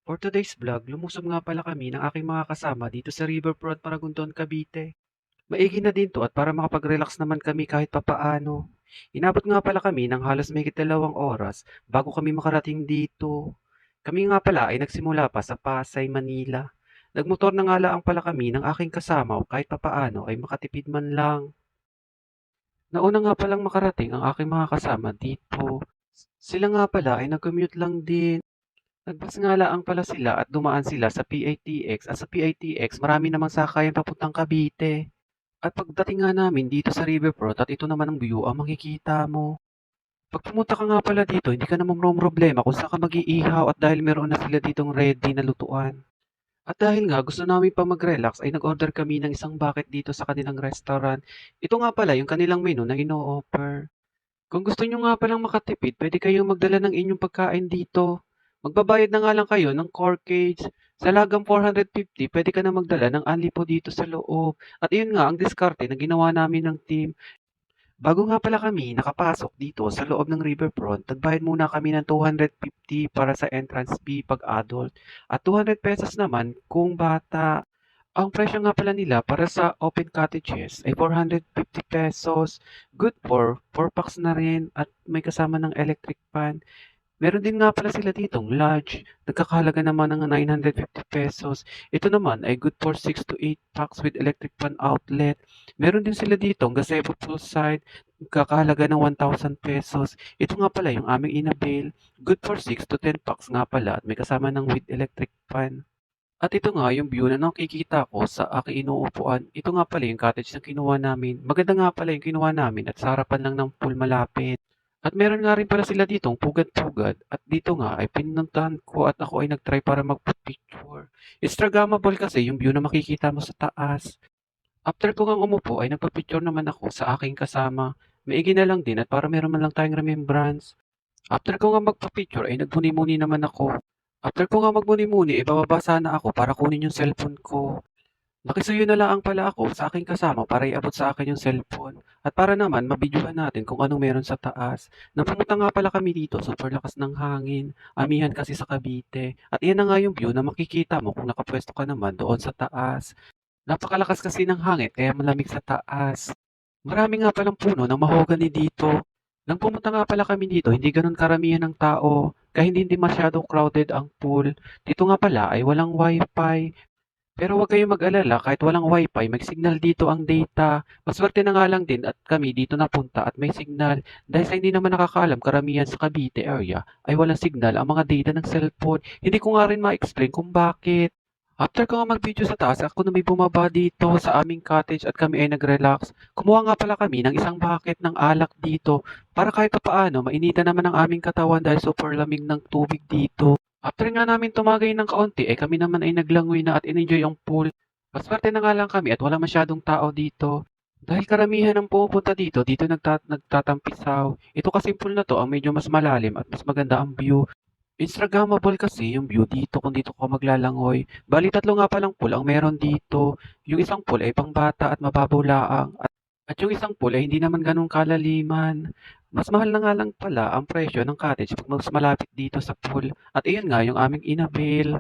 For today's vlog, lumusob nga pala kami ng aking mga kasama dito sa Riverfront, Maragondon, Cavite. Maigi na din to at para makapag-relax naman kami kahit papaano. Inabot nga pala kami ng halos mahigit 2 oras bago kami makarating dito. Kami nga pala ay nagsimula pa sa Pasay, Manila. Nagmotor na nga lang pala kami ng aking kasama o kahit papaano ay makatipid man lang. Nauna nga palang makarating ang aking mga kasama dito. Sila nga pala ay nag-commute lang din. Nag-bus nga laang pala sila at dumaan sila sa PITX at sa PITX marami namang sakayan papuntang Cavite. At pagdating nga namin dito sa Riverfront at ito naman ang view ang makikita mo. Pag pumunta ka nga pala dito, hindi ka naman problema kung saan ka mag-iihaw at dahil meron na sila ditong ready na lutuan. At dahil nga gusto namin pa mag-relax ay nag-order kami ng isang bucket dito sa kanilang restaurant. Ito nga pala yung kanilang menu na ino-offer. Kung gusto nyo nga palang makatipid, pwede kayong magdala ng inyong pagkain dito. Magbabayad na nga lang kayo ng corkage. Sa lagang 450, pwede ka na magdala ng anli po dito sa loob. At iyon nga ang diskarte na ginawa namin ng team. Bago nga pala kami nakapasok dito sa loob ng Riverfront, nagbayad muna kami ng 250 para sa entrance fee pag adult at 200 pesos naman kung bata. Ang presyo nga pala nila para sa open cottages ay 450 pesos. Good for 4 packs na rin at may kasama ng electric fan. Meron din nga pala sila ditong lodge. Nagkakahalaga naman ng 950 pesos. Ito naman ay good for 6 to 8 packs with electric fan outlet. Meron din sila ditong gazebo poolside. Nagkakahalaga ng 1,000 pesos. Ito nga pala yung aming inabil. Good for 6 to 10 packs nga pala at may kasama ng with electric fan. At ito nga yung view na nakikita ko sa aking inuupuan. Ito nga pala yung cottage na kinuha namin. Maganda nga pala yung kinuha namin at sa harapan lang ng pool malapit. At meron nga rin pala sila ditong pugad-pugad. At dito nga ay pinuntahan ko at ako ay nagtry para magpa-picture. Instagrammable kasi yung view na makikita mo sa taas. After ko ngang umupo ay nagpa-picture naman ako sa aking kasama. Maigi na lang din at para meron man lang tayong remembrance. After ko nga magpa-picture ay nagmuni-muni naman ako. After ko nga magmuni-muni, eh bababa sana ako para kunin yung cellphone ko. Nakisuyo na lang pala ako sa aking kasama para iabot sa akin yung cellphone. At para naman mabidyohan natin kung anong meron sa taas. Nang pumunta nga pala kami dito, super lakas ng hangin. Amihan kasi sa Cavite. At iyan na nga yung view na makikita mo kung nakapwesto ka naman doon sa taas. Napakalakas kasi ng hangin kaya malamig sa taas. Marami nga palang puno ng mahogany dito. Nang pumunta nga pala kami dito, hindi ganun karamihan ng tao. Kaya hindi masyadong crowded ang pool. Dito nga pala ay walang wifi. Pero huwag kayong mag-alala kahit walang wifi, may signal dito ang data. Maswerte na nga lang din at kami dito napunta at may signal. Dahil sa hindi naman nakakaalam, karamihan sa Cavite area ay walang signal ang mga data ng cellphone. Hindi ko nga rin ma-explain kung bakit. After ko nga mag-video sa taas, ako na may bumaba dito sa aming cottage at kami ay nag-relax. Kumuha nga pala kami ng isang bucket ng alak dito para kahit paano mainitan naman ang aming katawan dahil super lamig ng tubig dito. After nga namin tumagay ng kaunti, eh kami naman ay naglangoy na at in-enjoy ang pool. Maswerte na nga lang kami at wala masyadong tao dito. Dahil karamihan ng pumupunta dito, dito nagtatampisaw. Ito kasing pool na to ang medyo mas malalim at mas maganda ang view. Instagrammable kasi yung view dito kung dito ka maglalangoy. Bali tatlo nga palang pool ang meron dito. Yung isang pool ay pangbata at mababaw laang. At yung isang pool ay hindi naman ganun kalaliman. Mas mahal na nga lang pala ang presyo ng cottage pag mas malapit dito sa pool. At iyon nga yung aming inabil.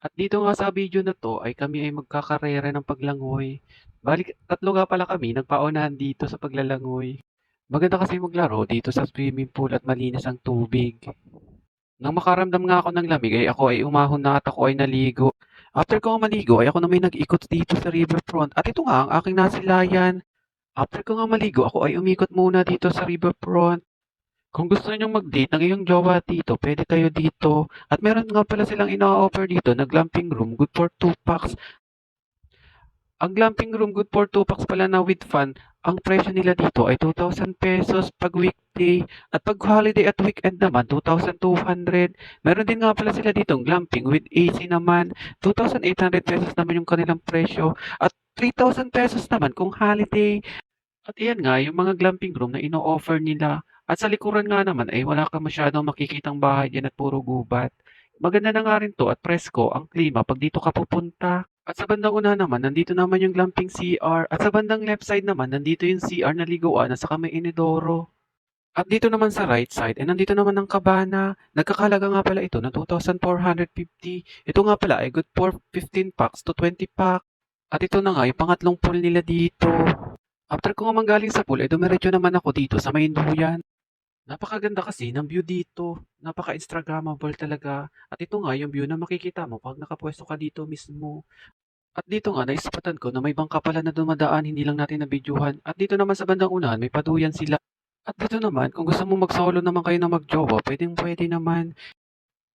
At dito nga sa video na to ay kami ay magkakarera ng paglangoy. Bali tatlo nga pala kami nagpaunahan dito sa paglalangoy. Maganda kasi maglaro dito sa swimming pool at malinis ang tubig. Nang makaramdam nga ako ng lamig ay ako ay umahon na at ako ay naligo. After ko nga maligo ay ako na may nag-ikot dito sa riverfront at ito nga ang aking nasilayan. After ko nga maligo ako ay umikot muna dito sa riverfront. Kung gusto ninyong mag-date ng iyong jowa dito, pwede kayo dito. At meron nga pala silang ina-offer dito na glamping room, good for 2 packs. Ang glamping room, good for 2 packs pala na with fun. Ang presyo nila dito ay 2,000 pesos pag weekday. At pag holiday at weekend naman, 2,200. Meron din nga pala sila dito glamping with AC naman. 2,800 pesos naman yung kanilang presyo. At 3,000 pesos naman kung holiday. At iyan nga, yung mga glamping room na ino-offer nila. At sa likuran nga naman ay wala ka masyadong makikitang bahay dyan at puro gubat. Maganda na nga rin to at presko ang klima pag dito ka pupunta. At sa bandang una naman, nandito naman yung glamping CR. At sa bandang left side naman, nandito yung CR na liguan at saka may inidoro. At dito naman sa right side, nandito naman ang Cabana. Nagkakalaga nga pala ito ng 2,450. Ito nga pala ay good for 15 packs to 20 pack. At ito na nga yung pangatlong pool nila dito. After ko nga manggaling sa pool, dumiretso naman ako dito sa main duyan. Napakaganda kasi ng view dito. Napaka-instagrammable talaga. At ito nga yung view na makikita mo pag nakapwesto ka dito mismo. At dito nga, naisipan ko na may bangka pala na dumadaan, hindi lang natin nabidyuhan. At dito naman sa bandang unahan, may paduyan sila. At dito naman, kung gusto mo mag-solo naman kayo na mag-jowa, pwedeng-pwede naman.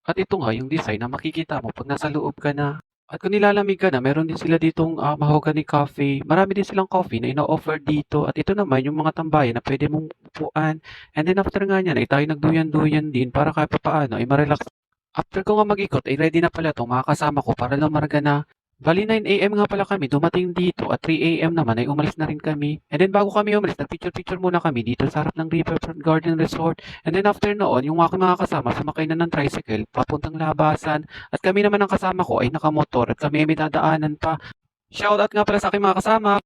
At ito nga yung design na makikita mo pag nasa loob ka na. At kung nilalamig ka na, meron din sila ditong mahogany cafe. Marami din silang coffee na ino-offer dito. At ito naman yung mga tambayan na pwede mong upuan. And then after nga niyan, ay tayo nagduyan-duyan din para kahit paano ay ma-relax. After ko nga mag-ikot, ay ready na pala itong mga kasama ko para lumarga na. Bali 9 AM nga pala kami dumating dito at 3 AM naman ay umalis na rin kami. And then bago kami umalis, nagpicture-picture muna kami dito sa harap ng Riverfront Garden Resort. And then after noon, yung aking mga kasama sumakay na ng tricycle papuntang Labasan. At kami naman ang kasama ko ay nakamotor at kami ay may dadaanan pa. Shoutout nga pala sa aking mga kasama.